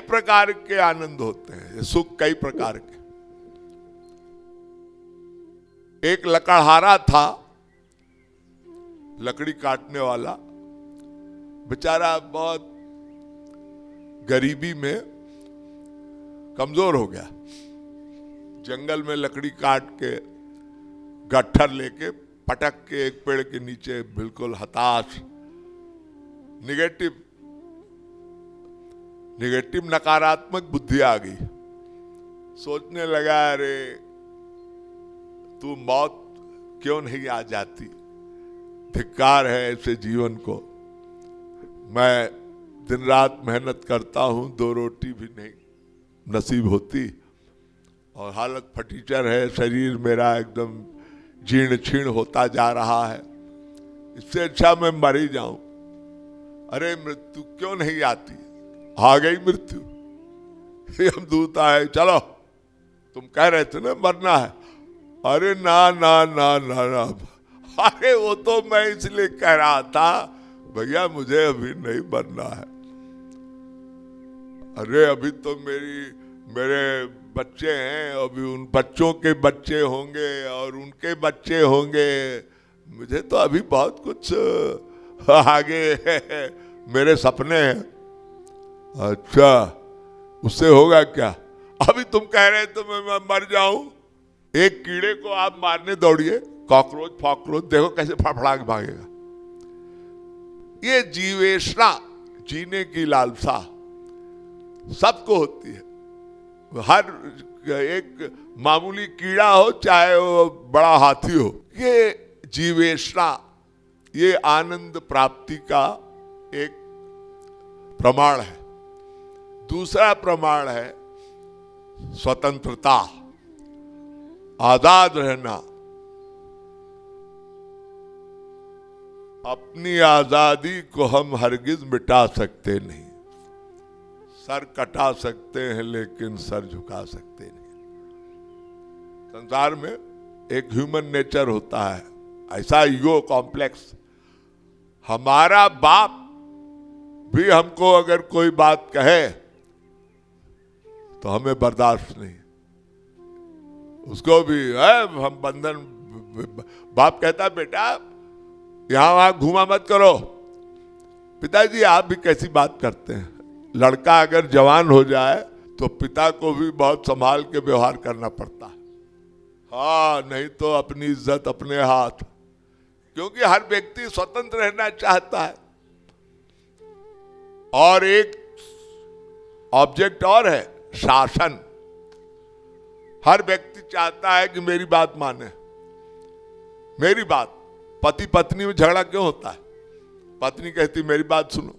प्रकार के आनंद होते हैं, सुख कई प्रकार के। एक लकड़हारा था, लकड़ी काटने वाला, बेचारा बहुत गरीबी में कमजोर हो गया। जंगल में लकड़ी काट के गट्ठर लेके पटक के एक पेड़ के नीचे बिल्कुल हताश, निगेटिव नकारात्मक बुद्धि आ गई। सोचने लगा, अरे तू मौत क्यों नहीं आ जाती, धिक्कार है ऐसे जीवन को। मैं दिन रात मेहनत करता हूं, 2 रोटी भी नहीं नसीब होती और हालत फटीचर है, शरीर मेरा एकदम जीर्ण क्षीण होता जा रहा है, इससे अच्छा मैं मर ही जाऊं। अरे मृत्यु क्यों नहीं आती, आ गई मृत्यु, यमदूत आए, चलो तुम कह रहे थे ना मरना है। अरे ना ना ना ना ना, अरे वो तो मैं इसलिए कह रहा था भैया मुझे अभी नहीं मरना है। अरे अभी तो मेरे बच्चे हैं, अभी उन बच्चों के बच्चे होंगे और उनके बच्चे होंगे, मुझे तो अभी बहुत कुछ आगे है, मेरे सपने हैं। अच्छा उससे होगा क्या, अभी तुम कह रहे तो मैं मर जाऊं। एक कीड़े को आप मारने दौड़िए, कॉकरोच फॉकरोच देखो कैसे फड़फड़ा के भागेगा। ये जीवेशना, जीने की लालसा सबको होती है। हर एक मामूली कीड़ा हो चाहे वो बड़ा हाथी हो, ये जीवेशना, ये आनंद प्राप्ति का एक प्रमाण है। दूसरा प्रमाण है स्वतंत्रता, आजाद रहना। अपनी आजादी को हम हरगिज मिटा सकते नहीं। सर कटा सकते हैं लेकिन सर झुका सकते नहीं। संसार में एक ह्यूमन नेचर होता है, ऐसा ईगो कॉम्प्लेक्स। हमारा बाप भी हमको अगर कोई बात कहे तो हमें बर्दाश्त नहीं, उसको भी है हम बंधन। बाप कहता बेटा यहां वहां घूमा मत करो। पिताजी आप भी कैसी बात करते हैं, लड़का अगर जवान हो जाए तो पिता को भी बहुत संभाल के व्यवहार करना पड़ता है। हाँ नहीं तो अपनी इज्जत अपने हाथ, क्योंकि हर व्यक्ति स्वतंत्र रहना चाहता है। और एक ऑब्जेक्ट और है शासन। हर व्यक्ति चाहता है कि मेरी बात माने, मेरी बात। पति पत्नी में झगड़ा क्यों होता है, पत्नी कहती मेरी बात सुनो,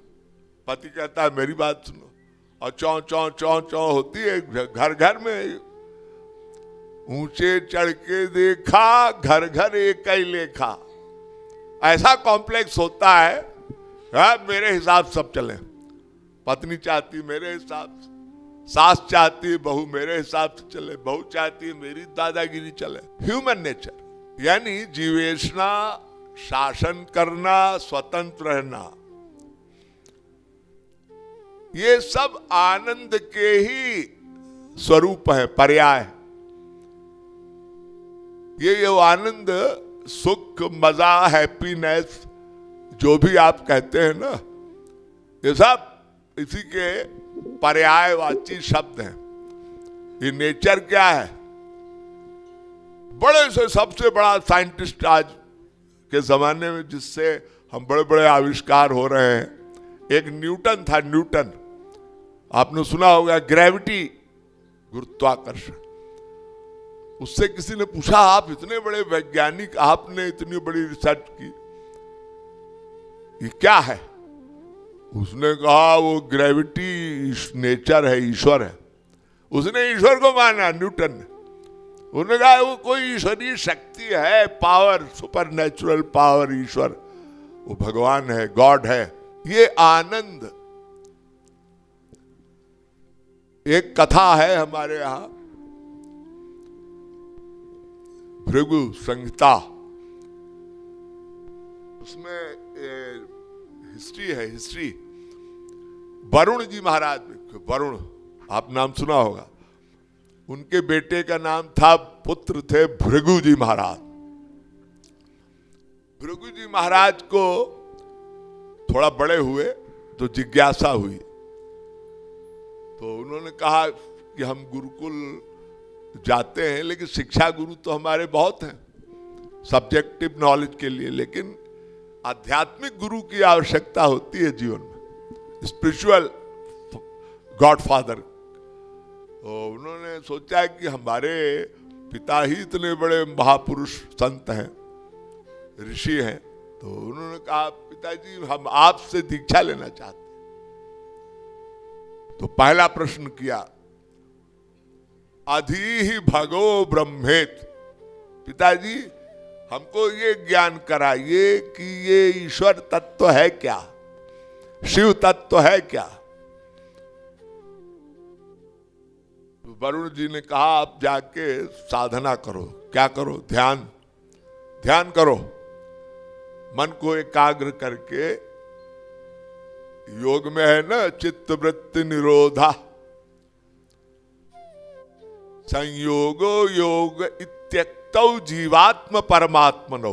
पति कहता है मेरी बात सुनो, और चौ चौ चौ चौ होती है घर घर में। ऊंचे चढ़ के देखा घर घर एक ही लेखा, ऐसा कॉम्प्लेक्स होता है। मेरे हिसाब सब चले, पत्नी चाहती मेरे हिसाब से, सास चाहती बहू मेरे हिसाब से चले, बहू चाहती मेरी दादागिरी चले। ह्यूमन नेचर यानी जीवेशना, शासन करना, स्वतंत्र रहना, ये सब आनंद के ही स्वरूप है, पर्याय। ये आनंद, सुख, मजा, हैप्पीनेस जो भी आप कहते हैं ना, ये सब इसी के पर्यायवाची शब्द हैं। ये नेचर क्या है, बड़े से सबसे बड़ा साइंटिस्ट आज के जमाने में जिससे हम बड़े बड़े आविष्कार हो रहे हैं, एक न्यूटन था। न्यूटन आपने सुना होगा, ग्रेविटी, गुरुत्वाकर्षण। उससे किसी ने पूछा आप इतने बड़े वैज्ञानिक, आपने इतनी बड़ी रिसर्च की, ये क्या है? उसने कहा वो ग्रेविटी नेचर है, ईश्वर है। उसने ईश्वर को माना, न्यूटन ने। उन्होंने कहा वो कोई ईश्वरीय शक्ति है, पावर, सुपर नेचुरल पावर, ईश्वर, वो भगवान है, गॉड है। ये आनंद, एक कथा है हमारे यहां, भृगु संहिता, उसमें हिस्ट्री है, हिस्ट्री। वरुण जी महाराज, वरुण आप नाम सुना होगा। उनके बेटे का नाम था, पुत्र थे भृगु जी महाराज। भृगु जी महाराज को थोड़ा बड़े हुए तो जिज्ञासा हुई, तो उन्होंने कहा कि हम गुरुकुल जाते हैं लेकिन शिक्षा गुरु तो हमारे बहुत हैं सब्जेक्टिव नॉलेज के लिए, लेकिन आध्यात्मिक गुरु की आवश्यकता होती है जीवन में, स्पिरिचुअल गॉडफादर। तो उन्होंने सोचा कि हमारे पिता ही इतने बड़े महापुरुष संत हैं, ऋषि हैं, तो उन्होंने कहा पिताजी हम आपसे दीक्षा लेना चाहते हैं। तो पहला प्रश्न किया, अधि भगो ब्रह्मेत, पिताजी हमको ये ज्ञान कराइए कि ये ईश्वर तत्व है क्या, शिव तत्व है क्या। तो वरुण जी ने कहा आप जाके साधना करो। क्या करो? ध्यान, ध्यान करो, मन को एकाग्र करके। योग में है ना चित्त वृत्ति निरोधा, संयोगो योग इत्यक्तौ जीवात्म परमात्मनो।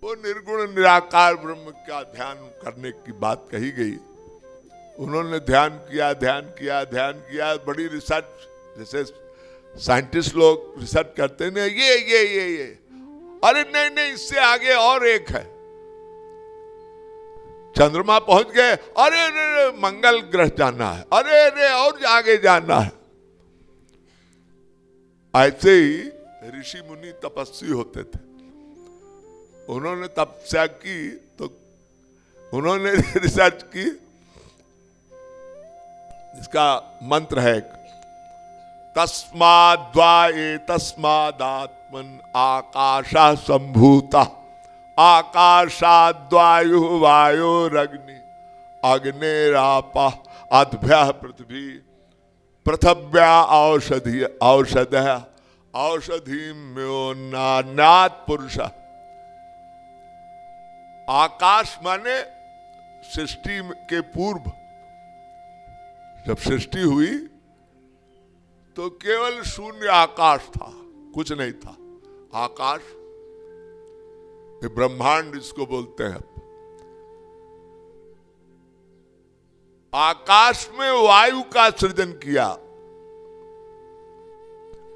वो निर्गुण निराकार ब्रह्म का ध्यान करने की बात कही गई। उन्होंने ध्यान किया, ध्यान किया, ध्यान किया, बड़ी रिसर्च, जैसे साइंटिस्ट लोग रिसर्च करते हैं ना, ये अरे नहीं नहीं इससे आगे और एक है, चंद्रमा पहुंच गए, अरे अरे मंगल ग्रह जाना है, अरे अरे और आगे जाना है। ऐसे ही ऋषि मुनि तपस्वी होते थे। उन्होंने तपस्या की तो उन्होंने रिसर्च की। इसका मंत्र है तस्माद्वा तस्मादात्मन आकाशः संभूता आकाशाद्वायु वायोरग्नि अग्निरापः अद्भ्यः पृथ्वी पृथिव्या औषधयः औषधिम्योन्नात् पुरुष। आकाश माने सृष्टि के पूर्व, जब सृष्टि हुई तो केवल शून्य आकाश था, कुछ नहीं था। आकाश ये ब्रह्मांड इसको बोलते हैं। आकाश में वायु का सृजन किया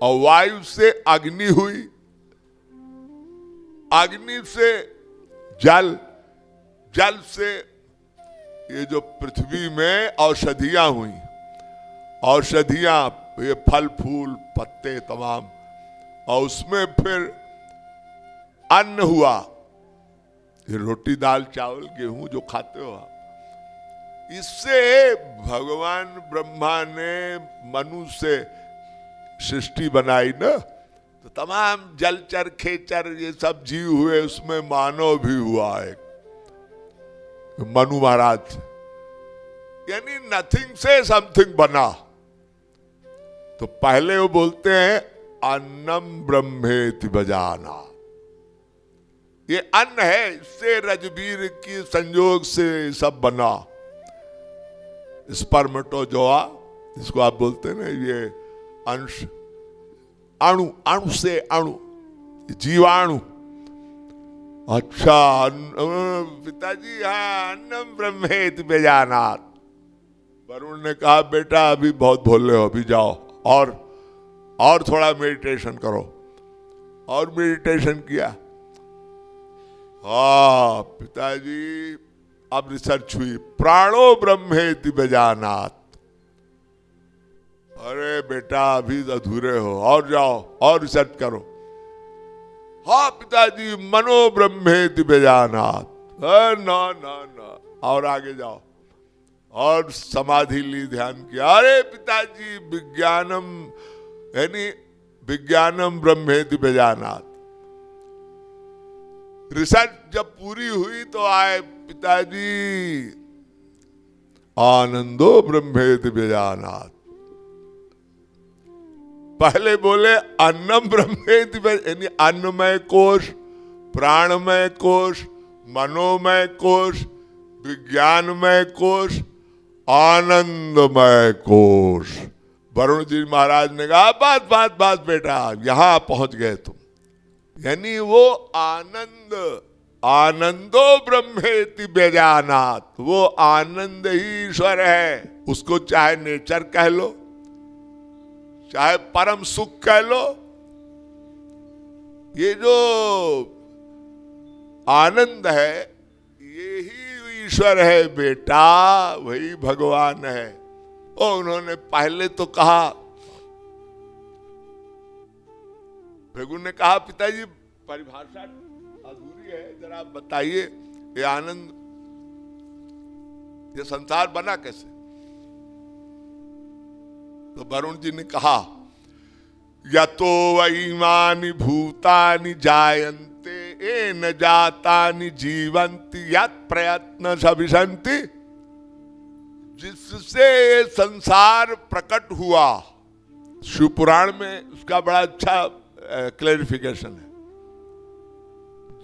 और वायु से अग्नि हुई, अग्नि से जल, जल से ये जो पृथ्वी में औषधियां हुई, औषधियां ये फल फूल पत्ते तमाम, और उसमें फिर अन्न हुआ, ये रोटी दाल चावल गेहूं जो खाते हो आप। इससे भगवान ब्रह्मा ने मनु से सृष्टि बनाई ना, तो तमाम जलचर खेचर ये सब जीव हुए, उसमें मानव भी हुआ एक मनु महाराज। यानी नथिंग से समथिंग बना। तो पहले वो बोलते हैं अन्नम ब्रह्मेति बजाना, ये अन्न है, इससे रजबीर की संयोग से सब बना। स्पर्मेटोजोआ जिसको आप बोलते हैं ना, ये अंश, अणु, अणु से अणु, जीवाणु। अच्छा पिताजी, हाँ अन्नम ब्रह्मेति बेजानात। वरुण ने कहा बेटा अभी बहुत भोले हो, अभी जाओ और थोड़ा मेडिटेशन करो। और मेडिटेशन किया। हाँ पिताजी, अब रिसर्च हुई, प्राणो ब्रह्मेति बेजानात। अरे बेटा अभी अधूरे हो, और जाओ और रिसर्च करो। हाँ पिताजी, मनो ब्रह्मेति बेजानात। ना ना ना, और आगे जाओ, और समाधि ली, ध्यान किया। अरे पिताजी विज्ञानम, यानी विज्ञानम ब्रह्मेति बेजानात। रिसर्च जब पूरी हुई तो आए पिताजी, आनंदो ब्रह्मेति बेजानात। पहले बोले अन्नम ब्रह्मेति, यानी अन्नमय कोश, प्राणमय कोश, मनोमय कोश, विज्ञानमय कोश आनंदमय कोश। वरुण जी महाराज ने कहा बात बात बात बेटा, यहां पहुंच गए तुम। यानी वो आनंद, आनंदो ब्रह्मेति व्यजानात, वो आनंद ही ईश्वर है। उसको चाहे नेचर कह लो, चाहे परम सुख कह लो, ये जो आनंद है ये ही ईश्वर है बेटा, वही भगवान है। और उन्होंने पहले तो कहा, भृगु ने कहा पिताजी परिभाषा अधूरी है, जरा आप बताइए ये आनंद, ये संसार बना कैसे? तो वरुण जी ने कहा यतो वैमानि भूतानि जायन्ते येन जातानि जीवन्ति यत् प्रयत्न सविशन्ति। जिससे ये संसार प्रकट हुआ, शिव पुराण में उसका बड़ा अच्छा क्लैरिफिकेशन है।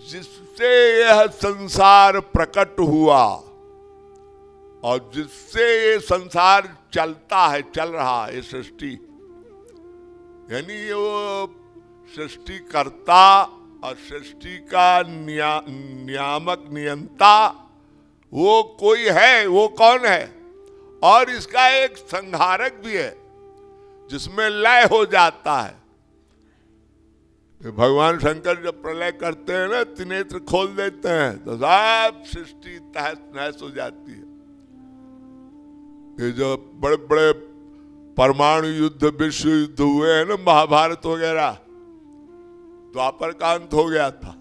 जिससे यह संसार प्रकट हुआ और जिससे ये संसार चलता है, चल रहा है, ये सृष्टि, यानी ये वो सृष्टि कर्ता और सृष्टि का नियामक नियंता वो कोई है। वो कौन है? और इसका एक संहारक भी है जिसमें लय हो जाता है। भगवान शंकर जब प्रलय करते हैं ना, त्रिनेत्र खोल देते हैं तो सब सृष्टि तहस नहस हो जाती है। ये जो बड़े बड़े परमाणु युद्ध, विश्व युद्ध हुए हैं ना, महाभारत वगैरह, द्वापर का अंत हो गया था।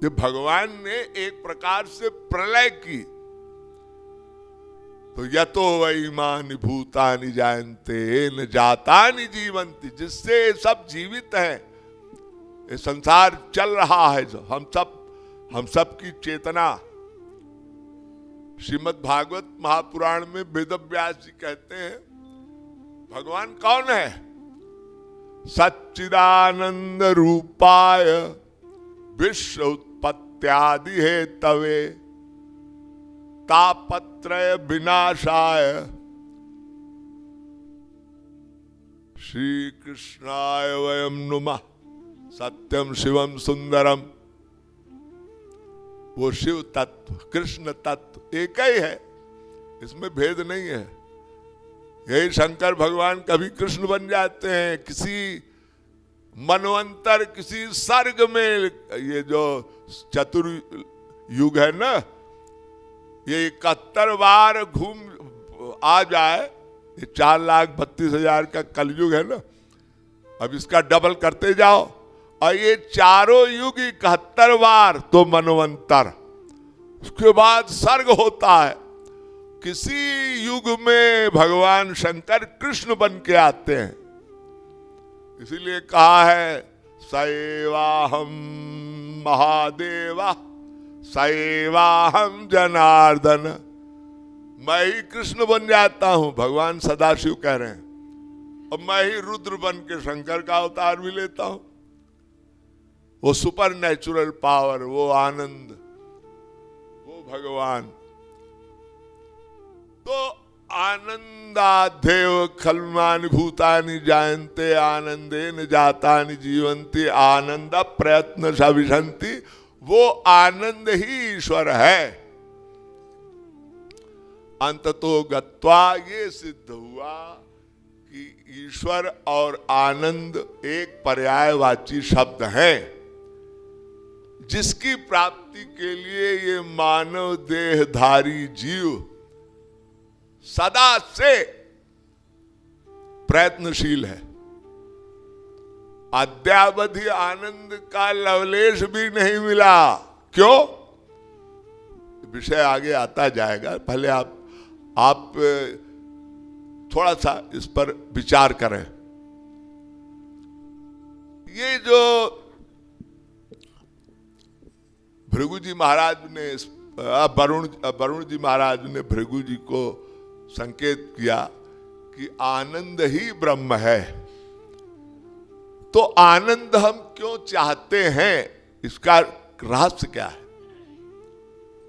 ये भगवान ने एक प्रकार से प्रलय की। तो यतो वैमानि भूतानि जायन्ते न जातानि जीवन्ति, जिससे सब जीवित है, ये संसार चल रहा है। जो हम सब की चेतना, श्रीमद् भागवत महापुराण में वेदव्यास जी कहते हैं भगवान कौन है? सच्चिदानंद रूपाय विश्व उत्पत्त्यादि हेतवे तापत्रय विनाशाय श्री कृष्णाय वयम नुमः सत्यम शिवम सुंदरम। वो शिव तत्व, कृष्ण तत्व एक ही है, इसमें भेद नहीं है। यही शंकर भगवान कभी कृष्ण बन जाते हैं, किसी मनवंतर, किसी सर्ग में। ये जो चतुर्युग है ना, ये 71 बार घूम आ जाए, ये 4,32,000 का कलयुग है ना, अब इसका डबल करते जाओ, और ये चारों युग 71 बार तो मनवंतर, उसके बाद सर्ग होता है। किसी युग में भगवान शंकर कृष्ण बन के आते हैं। इसीलिए कहा है सएवाहम महादेवा सएवाहम जनार्दन, मैं ही कृष्ण बन जाता हूं, भगवान सदाशिव कह रहे हैं, और मैं ही रुद्र बन के शंकर का अवतार भी लेता हूं। वो सुपर नेचुरल पावर, वो आनंद, वो भगवान। तो आनंदाध्येव खल्वानि भूतानि जायन्ते आनंदेन जातानि जीवन्ति आनंद प्रयत्न सविशन्ति। वो आनंद ही ईश्वर है। अंततो गत्वा ये सिद्ध हुआ कि ईश्वर और आनंद एक पर्यायवाची शब्द है, जिसकी प्राप्ति के लिए ये मानव देहधारी जीव सदा से प्रयत्नशील है। अद्यावधि आनंद का लवलेश भी नहीं मिला। क्यों? विषय आगे आता जाएगा, पहले आप थोड़ा सा इस पर विचार करें। ये जो भृगु जी महाराज ने, वरुण जी महाराज ने भृगु जी को संकेत किया कि आनंद ही ब्रह्म है। तो आनंद हम क्यों चाहते हैं, इसका रहस्य क्या है?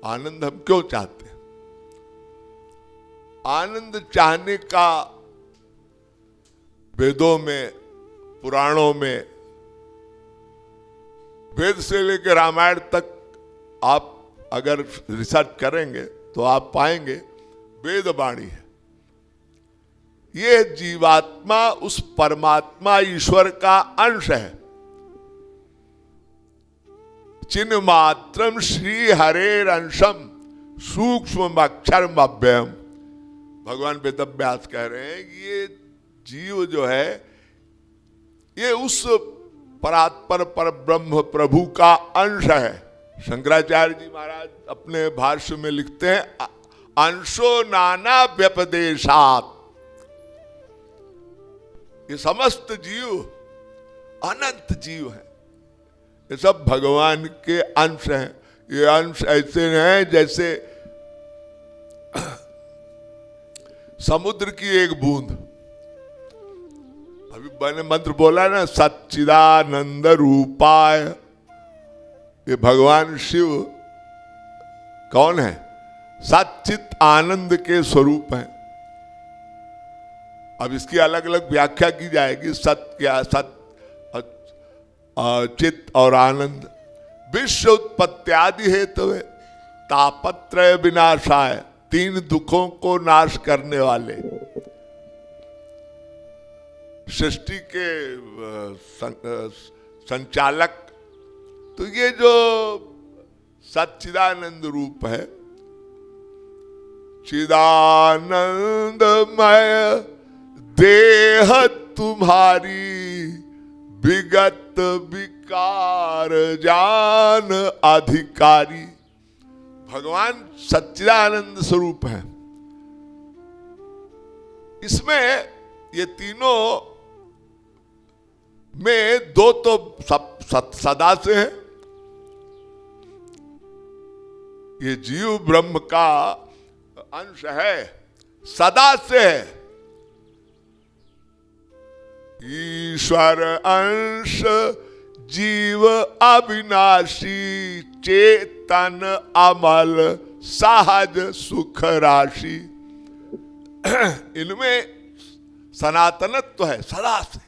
आनंद हम क्यों चाहते हैं? आनंद चाहने का वेदों में, पुराणों में, वेद से लेकर रामायण तक आप अगर रिसर्च करेंगे तो आप पाएंगे वेद वाणी है। ये जीवात्मा उस परमात्मा ईश्वर का अंश है। चिन्ह मात्रम श्री हरेर अंशम सूक्ष्म अक्षरम अव्ययम। भगवान वेदव्यास कह रहे हैं कि ये जीव जो है ये उस परात्पर पर ब्रह्म प्रभु का अंश है। शंकराचार्य जी महाराज अपने भाष्य में लिखते हैं अंशो नाना व्यपदेशात। ये समस्त जीव अनंत जीव है, ये सब भगवान के अंश हैं। ये अंश ऐसे हैं जैसे समुद्र की एक बूंद। अभी मैंने मंत्र बोला ना, सच्चिदानंद रूपाय। ये भगवान शिव कौन है? सच्चित आनंद के स्वरूप हैं। अब इसकी अलग अलग व्याख्या की जाएगी। सत क्या? सत चित और आनंद। विश्व उत्पत्त्यादि हेतु है, तापत्रय विनाशाय, तीन दुखों को नाश करने वाले, सृष्टि के संचालक। तो ये जो सच्चिदानंद रूप है, चिदानंदमय देह तुम्हारी, विगत विकार जान अधिकारी। भगवान सच्चिदानंद स्वरूप है। इसमें ये तीनों में दो तो सदा से है। ये जीव ब्रह्म का अंश है, सदा से है। ईश्वर अंश जीव अविनाशी, चेतन अमल सहज सुख राशि। इनमें सनातनत्व है, सदा से,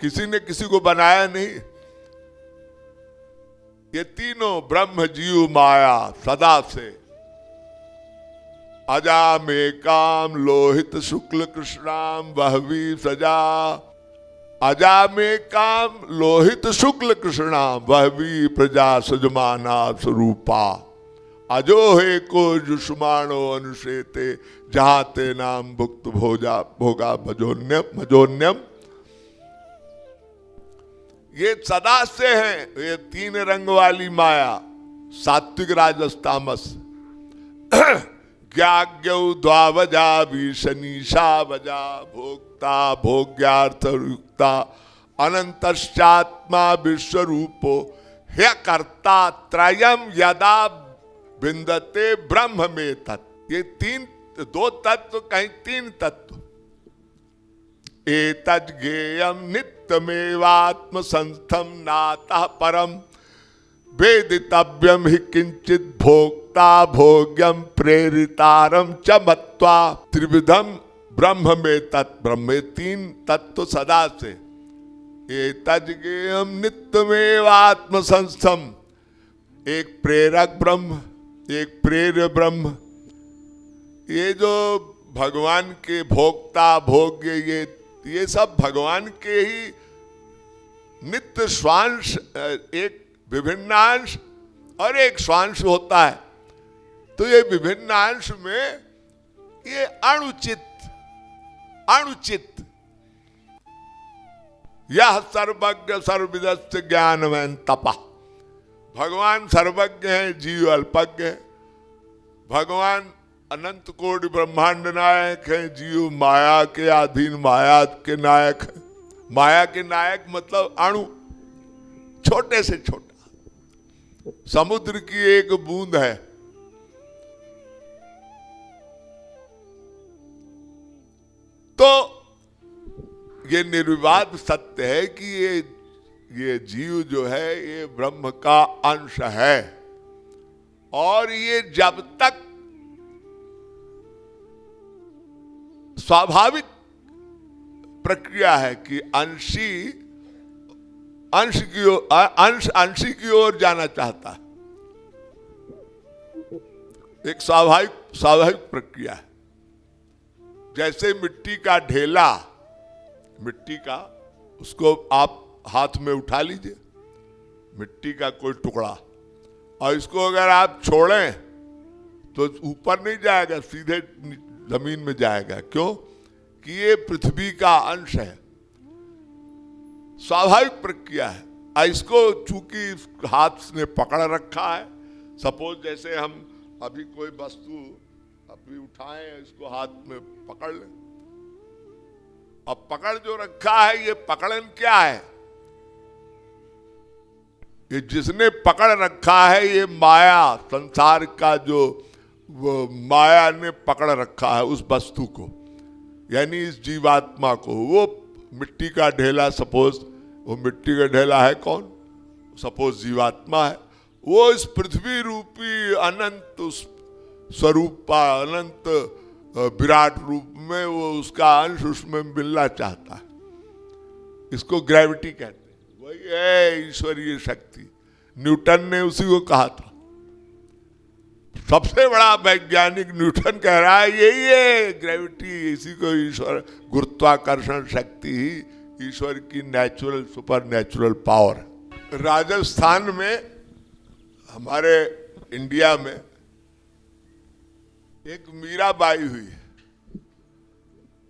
किसी ने किसी को बनाया नहीं। ये तीनों ब्रह्म जीव माया सदा से। अजामेकाम लोहित शुक्ल कृष्णाम वहवी सजा। अजामेकाम लोहित शुक्ल कृष्णाम वहवी प्रजा सजमाना स्वरूपा। अजोहे को जुष्माणो अनुशेते, जहां ते नाम भुक्त भोजा भोगा भजोन्यम भजोन्यम। ये सदा से है। ये तीन रंग वाली माया, सात्विक राजस तामस। ज्ञाज्ञौ द्वावजा विशनीषा वजा, भोक्ता भोग्यार्थ युक्ता, अनंतश्चात्मा विश्वरूपो ह्य कर्ता त्रयम् यदा विन्दते ब्रह्म में तत्। ये तीन, दो तत्व कहीं तीन तत्व। एतद् ज्ञेयं नित्यमेवात्म संस्थम नातः परम, वेदितव्यम हि किंचित भोक्ता भोग्यम प्रेरितारम च मत्वा। त्रिविधम ब्रह्म में तत्। ब्रह्म में तीन तत्व सदा से। एतद् ज्ञेयं नित्यमेवात्म संस्थम, एक प्रेरक ब्रह्म, एक प्रेर्य ब्रह्म। ये जो भगवान के भोक्ता भोग्य, ये सब भगवान के ही नित्य स्वांश, एक विभिन्नांश और एक स्वांश होता है। तो ये विभिन्नांश में ये अणुचित यह सर्वज्ञ सर्वविदस्य ज्ञानवान तपः। भगवान सर्वज्ञ है, जीव अल्पज्ञ है। भगवान अनंत कोटि ब्रह्मांड नायक है, जीव माया के अधीन, माया के नायक है। माया के नायक मतलब अणु, छोटे से छोटा, समुद्र की एक बूंद है। तो ये निर्विवाद सत्य है कि ये जीव जो है ये ब्रह्म का अंश है। और ये जब तक स्वाभाविक प्रक्रिया है कि अंशी की ओर जाना चाहता है। एक स्वाभाविक प्रक्रिया है। जैसे मिट्टी का ढेला, मिट्टी का, उसको आप हाथ में उठा लीजिए, मिट्टी का कोई टुकड़ा, और इसको अगर आप छोड़ें तो ऊपर नहीं जाएगा, सीधे जमीन में जाएगा। क्यों? कि ये पृथ्वी का अंश है। स्वाभाविक प्रक्रिया है। इसको चूंकि हाथ ने पकड़ रखा है, सपोज जैसे हम अभी कोई वस्तु अभी उठाएं, इसको हाथ में पकड़ लें, अब पकड़ जो रखा है, ये पकड़न क्या है? ये जिसने पकड़ रखा है, ये माया, संसार का जो वो माया ने पकड़ रखा है उस वस्तु को, यानी इस जीवात्मा को। वो मिट्टी का ढेला, सपोज वो मिट्टी का ढेला है कौन? सपोज जीवात्मा है। वो इस पृथ्वी रूपी अनंत उस स्वरूप, अनंत विराट रूप में वो उसका अंश उसमें मिलना चाहता है। इसको ग्रेविटी कहते हैं। वही है ईश्वरीय शक्ति। न्यूटन ने उसी को कहा था। सबसे बड़ा वैज्ञानिक न्यूटन कह रहा है यही है ग्रेविटी, इसी को ईश्वर, गुरुत्वाकर्षण शक्ति ही ईश्वर की नेचुरल, सुपर नेचुरल पावर है। राजस्थान में, हमारे इंडिया में एक मीराबाई हुई है।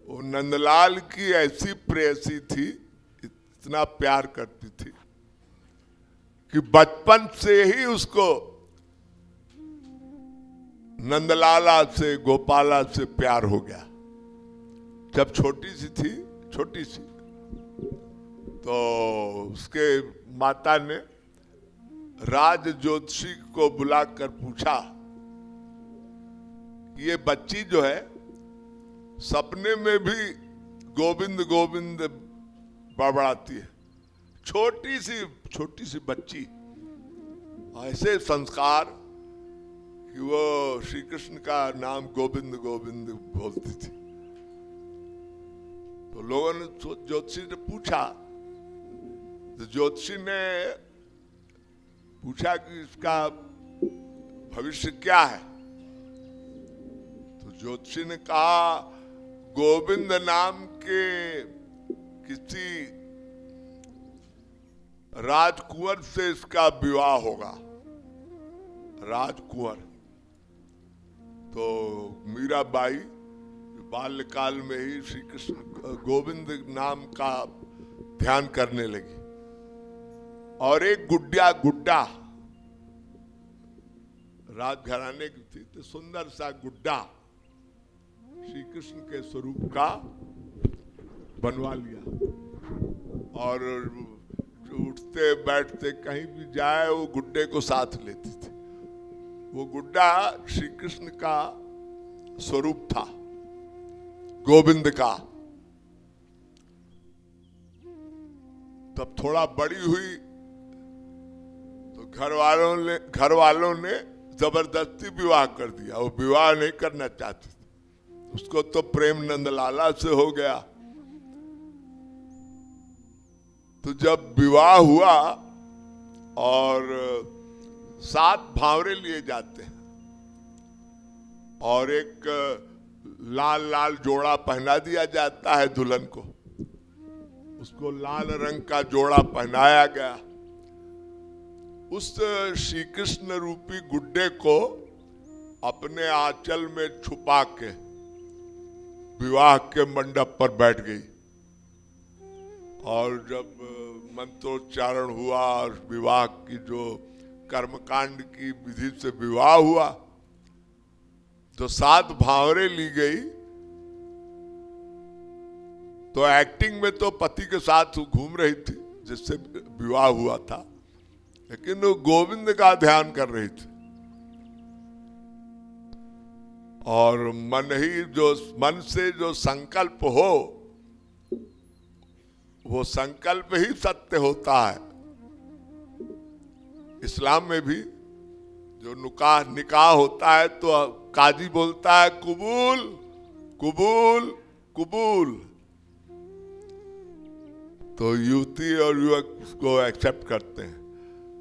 वो नंदलाल की ऐसी प्रेयसी थी, इतना प्यार करती थी कि बचपन से ही उसको नंदलाला से, गोपाला से प्यार हो गया। जब छोटी सी थी, छोटी सी, तो उसके माता ने राज ज्योतिषी को बुलाकर पूछा, ये बच्ची जो है सपने में भी गोविंद गोविंद बड़बड़ाती है। छोटी सी बच्ची, ऐसे संस्कार कि वो श्री कृष्ण का नाम गोविंद गोविंद बोलती थी। तो लोगों ने ज्योतिषी ने पूछा, तो ज्योतिषी ने पूछा कि इसका भविष्य क्या है? तो ज्योतिषी ने कहा, गोविंद नाम के किसी राजकुंवर से इसका विवाह होगा। राजकुंवर। तो मीराबाई बाल्यकाल में ही श्री कृष्ण गोविंद नाम का ध्यान करने लगी। और एक गुड्डा राजघराने की थी, तो सुंदर सा गुड्डा श्री कृष्ण के स्वरूप का बनवा लिया। और उठते बैठते कहीं भी जाए वो गुड्डे को साथ लेती थी। वो गुड्डा श्री कृष्ण का स्वरूप था, गोविंद का। तब थोड़ा बड़ी हुई तो घर वालों ने जबरदस्ती विवाह कर दिया। वो विवाह नहीं करना चाहती थी, उसको तो प्रेम नंदलाला से हो गया। तो जब विवाह हुआ और 7 भावरे लिए जाते हैं और एक लाल लाल जोड़ा पहना दिया जाता है दुल्हन को। उसको लाल रंग का जोड़ा पहनाया गया। उस श्री कृष्ण रूपी गुड्डे को अपने आंचल में छुपा के विवाह के मंडप पर बैठ गई। और जब मंत्रोच्चारण हुआ और विवाह की जो कर्मकांड की विधि से विवाह हुआ, तो 7 भावरे ली गई। तो एक्टिंग में तो पति के साथ घूम रही थी जिससे विवाह हुआ था, लेकिन वो गोविंद का ध्यान कर रही थी। और मन से जो संकल्प हो, वो संकल्प ही सत्य होता है। इस्लाम में भी जो निकाह होता है तो काजी बोलता है कबूल कबूल कबूल। तो युवती और युवक उसको एक्सेप्ट करते हैं।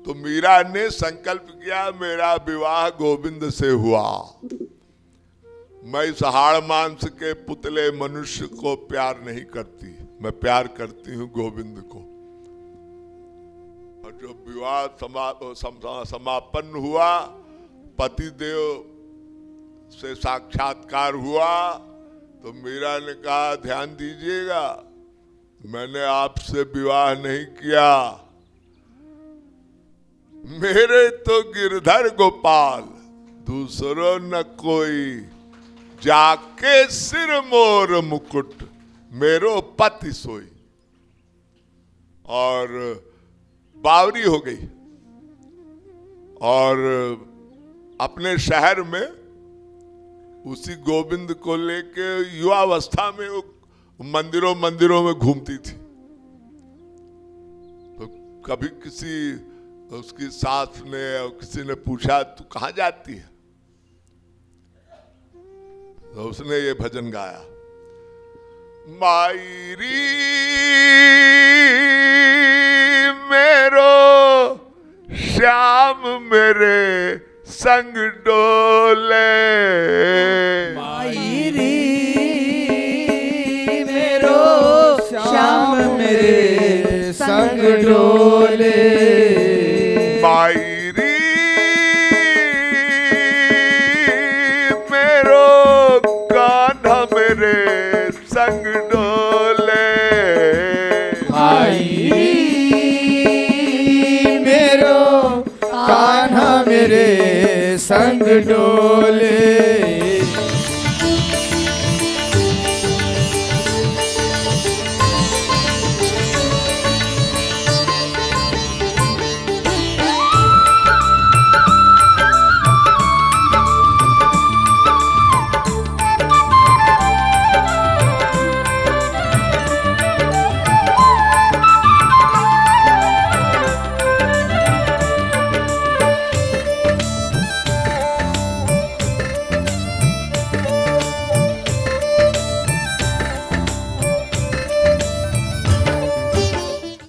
तो मीरा ने संकल्प किया, मेरा विवाह गोविंद से हुआ। मैं इस हाड़ मांस के पुतले मनुष्य को प्यार नहीं करती, मैं प्यार करती हूं गोविंद को। और जो विवाह समापन हुआ, पतिदेव से साक्षात्कार हुआ, तो मीरा ने कहा ध्यान दीजिएगा, मैंने आपसे विवाह नहीं किया, मेरे तो गिरधर गोपाल, दूसरों न कोई, जाके सिर मोर मुकुट, मेरो पति सोई। और बावरी हो गई और अपने शहर में उसी गोविंद को लेके युवावस्था में वो मंदिरों में घूमती थी। तो कभी किसी उसकी सास ने और किसी ने पूछा तू कहाँ जाती है, तो उसने ये भजन गाया, मायरी मेरो श्याम मेरे संग डोले, मायरी मेरो श्याम मेरे संग डोले, मायरी मेरो कान्हा मेरे संग डोले, मायरी मेरो कान्हा मेरे संग डोले।